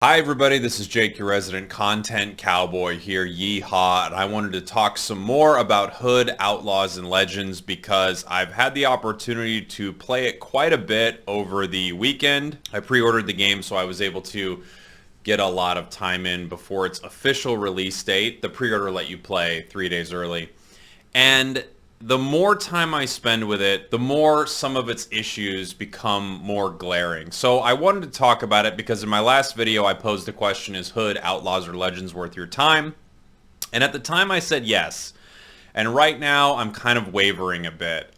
Hi everybody, this is Jake, your resident content cowboy here, yeehaw, and I wanted to talk some more about Hood, Outlaws, and Legends because I've had the opportunity to play it quite a bit over the weekend. I pre-ordered the game so I was able to get a lot of time in before its official release date. The pre-order let you play 3 days early. And the more time I spend with it, the more some of its issues become more glaring. So I wanted to talk about it because in my last video I posed the question, is Hood, Outlaws, or Legends worth your time? And at the time I said yes. And right now I'm kind of wavering a bit.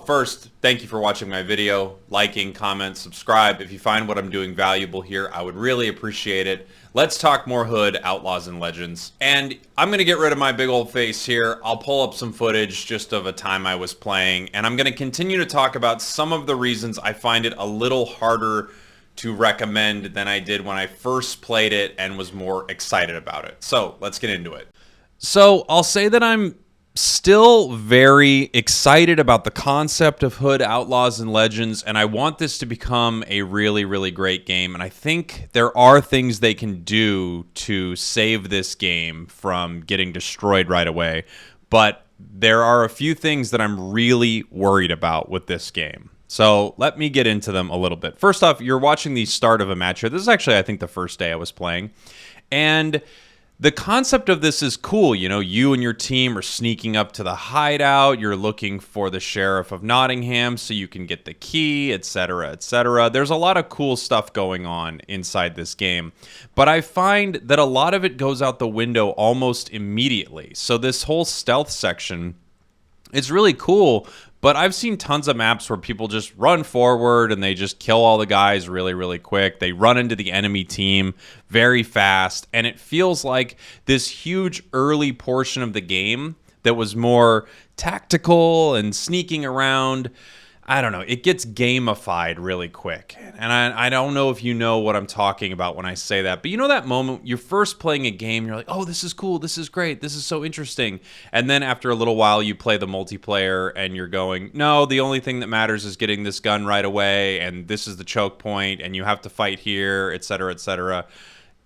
First, thank you for watching my video, liking, comment, subscribe. If you find what I'm doing valuable here, I would really appreciate it. Let's talk more Hood, Outlaws, and Legends. And I'm going to get rid of my big old face here. I'll pull up some footage just of a time I was playing, and I'm going to continue to talk about some of the reasons I find it a little harder to recommend than I did when I first played it and was more excited about it. So let's get into it. So I'll say that I'm still very excited about the concept of Hood, Outlaws, and Legends, and I want this to become a really, really great game. And I think there are things they can do to save this game from getting destroyed right away. But there are a few things that I'm really worried about with this game. So let me get into them a little bit. First off, you're watching the start of a match here. This is actually, I think, the first day I was playing. And the concept of this is cool. You know, you and your team are sneaking up to the hideout. You're looking for the sheriff of Nottingham so you can get the key, etc., etc. There's a lot of cool stuff going on inside this game. But I find that a lot of it goes out the window almost immediately. So this whole stealth section, it's really cool, but I've seen tons of maps where people just run forward and they just kill all the guys really, really quick. They run into the enemy team very fast, and it feels like this huge early portion of the game that was more tactical and sneaking around, I don't know, it gets gamified really quick. And I don't know if you know what I'm talking about when I say that, but you know that moment you're first playing a game, you're like, oh, this is cool, this is great, this is so interesting. And then after a little while you play the multiplayer and you're going, no, the only thing that matters is getting this gun right away, and this is the choke point, and you have to fight here, etc., etc.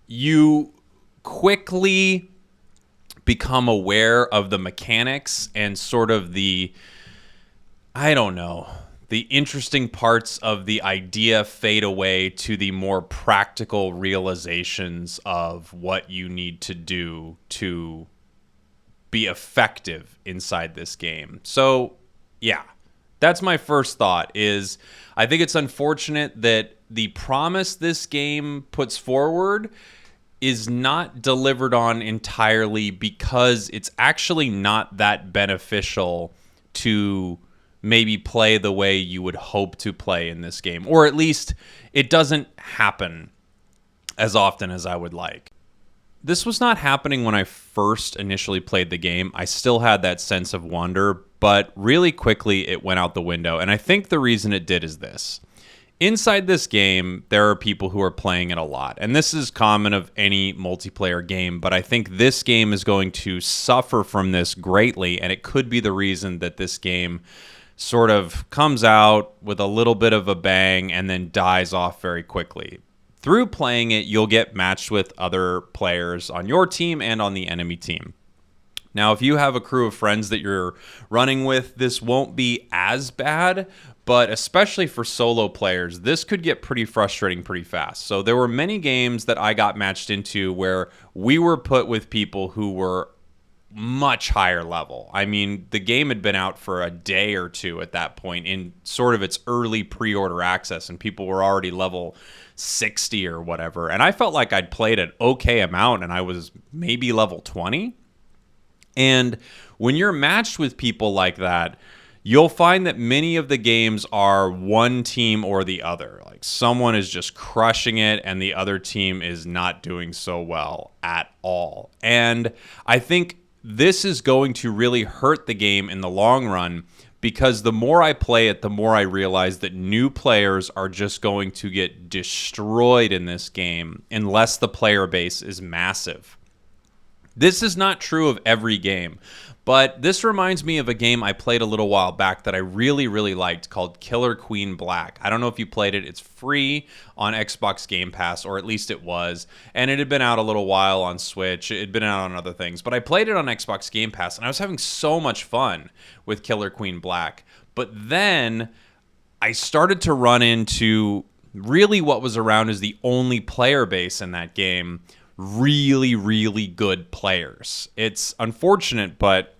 You quickly become aware of the mechanics and sort of the, I don't know, the interesting parts of the idea fade away to the more practical realizations of what you need to do to be effective inside this game. So, yeah, that's my first thought. Is I think it's unfortunate that the promise this game puts forward is not delivered on entirely because it's actually not that beneficial to maybe play the way you would hope to play in this game, or at least it doesn't happen as often as I would like. This was not happening when I first initially played the game. I still had that sense of wonder, but really quickly it went out the window, and I think the reason it did is this. Inside this game, there are people who are playing it a lot, and this is common of any multiplayer game, but I think this game is going to suffer from this greatly, and it could be the reason that this game sort of comes out with a little bit of a bang and then dies off very quickly. Through playing it, you'll get matched with other players on your team and on the enemy team. Now, if you have a crew of friends that you're running with, this won't be as bad, but especially for solo players, this could get pretty frustrating pretty fast. So there were many games that I got matched into where we were put with people who were much higher level. I mean, the game had been out for a day or two at that point in sort of its early pre-order access, and people were already level 60 or whatever. And I felt like I'd played an okay amount, and I was maybe level 20. And when you're matched with people like that, you'll find that many of the games are one team or the other. Like someone is just crushing it and the other team is not doing so well at all. And I think this is going to really hurt the game in the long run, because the more I play it, the more I realize that new players are just going to get destroyed in this game unless the player base is massive. This is not true of every game, but this reminds me of a game I played a little while back that I really, really liked called Killer Queen Black. I don't know if you played it. It's free on Xbox Game Pass, or at least it was, and it had been out a little while on Switch. It had been out on other things, but I played it on Xbox Game Pass, and I was having so much fun with Killer Queen Black. But then I started to run into really what was around as the only player base in that game, really, really good players. It's unfortunate, but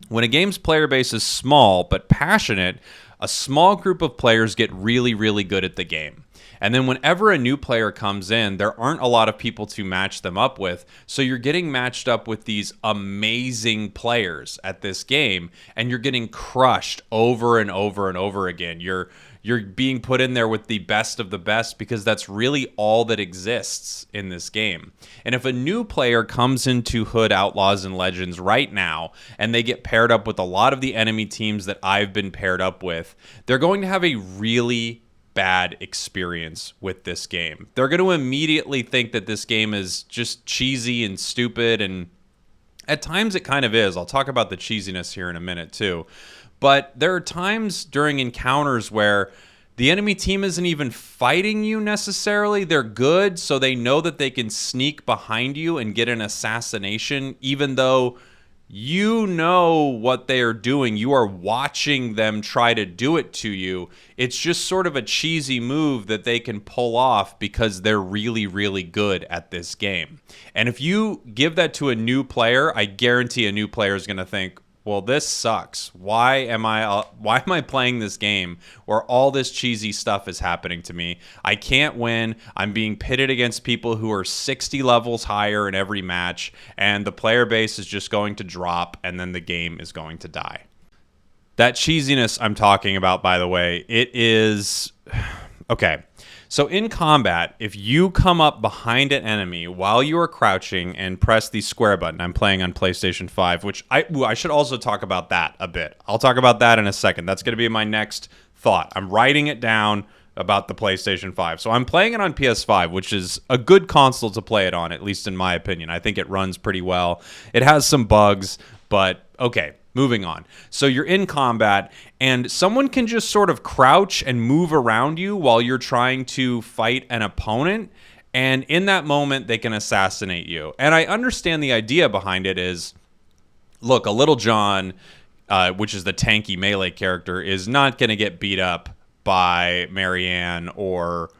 when a game's player base is small but passionate, a small group of players get really, really good at the game. And then whenever a new player comes in, there aren't a lot of people to match them up with. So you're getting matched up with these amazing players at this game, and you're getting crushed over and over and over again. You're being put in there with the best of the best because that's really all that exists in this game. And if a new player comes into Hood Outlaws and Legends right now and they get paired up with a lot of the enemy teams that I've been paired up with, they're going to have a really bad experience with this game. They're going to immediately think that this game is just cheesy and stupid, and at times it kind of is. I'll talk about the cheesiness here in a minute too. But there are times during encounters where the enemy team isn't even fighting you necessarily. They're good, so they know that they can sneak behind you and get an assassination, even though you know what they are doing. You are watching them try to do it to you. It's just sort of a cheesy move that they can pull off because they're really, really good at this game. And if you give that to a new player, I guarantee a new player is going to think, well, this sucks. Why am I playing this game where all this cheesy stuff is happening to me? I can't win. I'm being pitted against people who are 60 levels higher in every match, and the player base is just going to drop, and then the game is going to die. That cheesiness I'm talking about, by the way, it is... Okay. So in combat, if you come up behind an enemy while you are crouching and press the square button, I'm playing on PlayStation 5, which I should also talk about that a bit. I'll talk about that in a second. That's going to be my next thought. I'm writing it down about the PlayStation 5. So I'm playing it on PS5, which is a good console to play it on, at least in my opinion. I think it runs pretty well. It has some bugs, but okay. Moving on. So you're in combat, and someone can just sort of crouch and move around you while you're trying to fight an opponent, and in that moment, they can assassinate you. And I understand the idea behind it is, look, a Little John, which is the tanky melee character, is not going to get beat up by Marianne or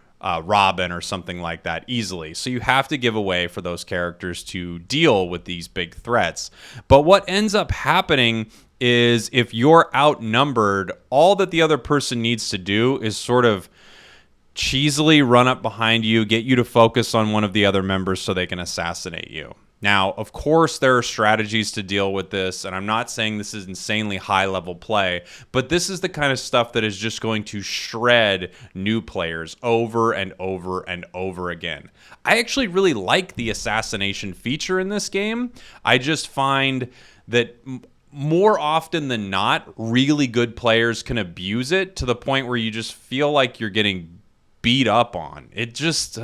Robin or something like that easily. So you have to give away for those characters to deal with these big threats. But what ends up happening is if you're outnumbered, all that the other person needs to do is sort of cheesily run up behind you, get you to focus on one of the other members so they can assassinate you. Now, of course, there are strategies to deal with this, and I'm not saying this is insanely high-level play, but this is the kind of stuff that is just going to shred new players over and over and over again. I actually really like the assassination feature in this game. I just find that more often than not, really good players can abuse it to the point where you just feel like you're getting beat up on. It just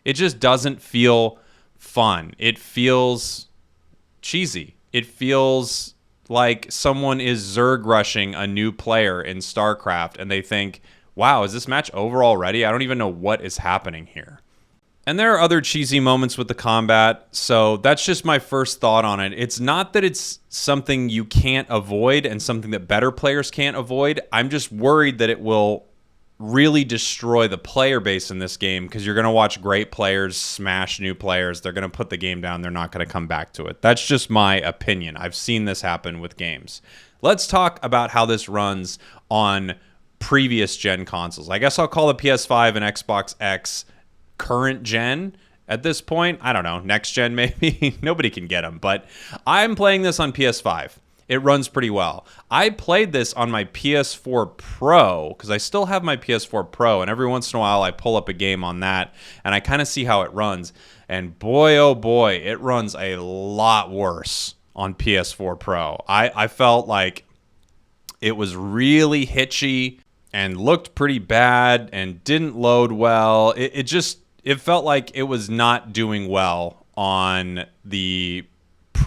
doesn't feel fun. It feels cheesy. It feels like someone is Zerg rushing a new player in StarCraft and they think, wow, is this match over already? I don't even know what is happening here. And there are other cheesy moments with the combat, so that's just my first thought on it. It's not that it's something you can't avoid and something that better players can't avoid. I'm just worried that it will really destroy the player base in this game because you're going to watch great players smash new players. They're going to put the game down. They're not going to come back to it. That's just my opinion. I've seen this happen with games. Let's talk about how this runs on previous gen consoles. I guess I'll call the PS5 and Xbox X current gen at this point. I don't know, next gen maybe. Nobody can get them, but I'm playing this on PS5. It runs pretty well. I played this on my PS4 Pro because I still have my PS4 Pro, and every once in a while I pull up a game on that and I kind of see how it runs. And boy, oh boy, it runs a lot worse on PS4 Pro. I felt like it was really hitchy and looked pretty bad and didn't load well. It felt like it was not doing well on the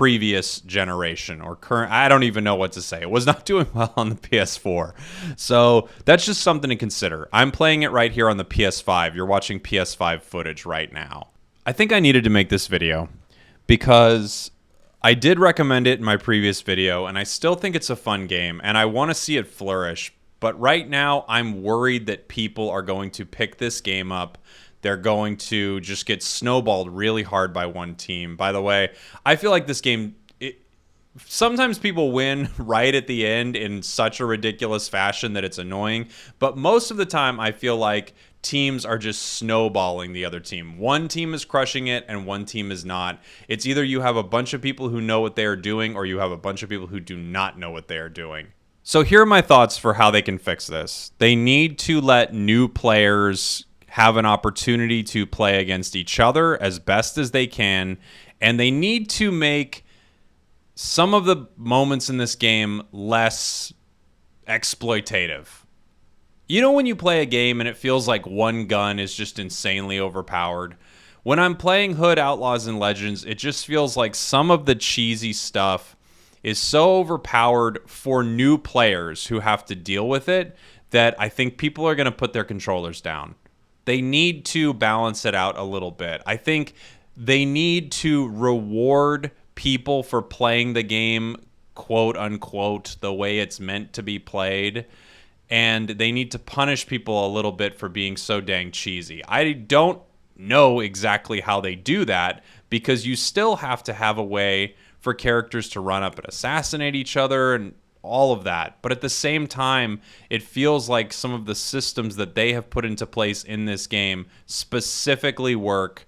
previous generation or current. I don't even know what to say. It was not doing well on the PS4. So that's just something to consider. I'm playing it right here on the PS5. You're watching PS5 footage right now. I think I needed to make this video because I did recommend it in my previous video, and I still think it's a fun game, and I want to see it flourish. But right now, I'm worried that people are going to pick this game up. They're going to just get snowballed really hard by one team. By the way, I feel like this game, sometimes people win right at the end in such a ridiculous fashion that it's annoying. But most of the time, I feel like teams are just snowballing the other team. One team is crushing it and one team is not. It's either you have a bunch of people who know what they are doing or you have a bunch of people who do not know what they are doing. So here are my thoughts for how they can fix this. They need to let new players have an opportunity to play against each other as best as they can, and they need to make some of the moments in this game less exploitative. You know when you play a game and it feels like one gun is just insanely overpowered? When I'm playing Hood, Outlaws, and Legends, it just feels like some of the cheesy stuff is so overpowered for new players who have to deal with it that I think people are going to put their controllers down. They need to balance it out a little bit. I think they need to reward people for playing the game, quote unquote, the way it's meant to be played. And they need to punish people a little bit for being so dang cheesy. I don't know exactly how they do that because you still have to have a way for characters to run up and assassinate each other and all of that. But at the same time, it feels like some of the systems that they have put into place in this game specifically work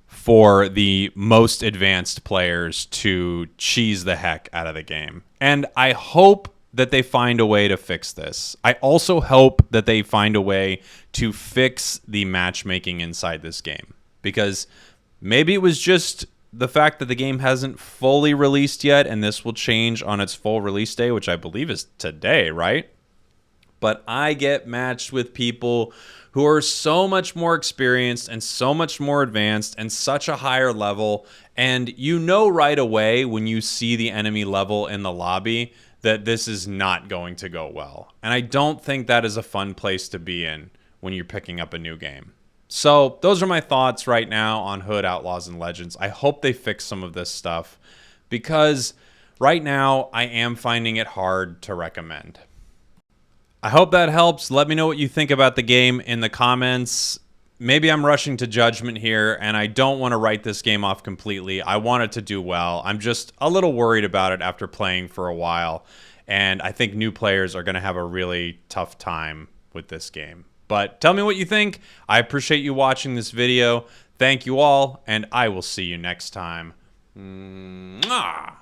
for the most advanced players to cheese the heck out of the game. And I hope that they find a way to fix this. I also hope that they find a way to fix the matchmaking inside this game. Because maybe it was just the fact that the game hasn't fully released yet, and this will change on its full release day, which I believe is today, right? But I get matched with people who are so much more experienced and so much more advanced and such a higher level. And you know right away when you see the enemy level in the lobby that this is not going to go well. And I don't think that is a fun place to be in when you're picking up a new game. So those are my thoughts right now on Hood, Outlaws, and Legends. I hope they fix some of this stuff because right now I am finding it hard to recommend. I hope that helps. Let me know what you think about the game in the comments. Maybe I'm rushing to judgment here, and I don't want to write this game off completely. I want it to do well. I'm just a little worried about it after playing for a while, and I think new players are going to have a really tough time with this game. But tell me what you think. I appreciate you watching this video. Thank you all, and I will see you next time. Mwah!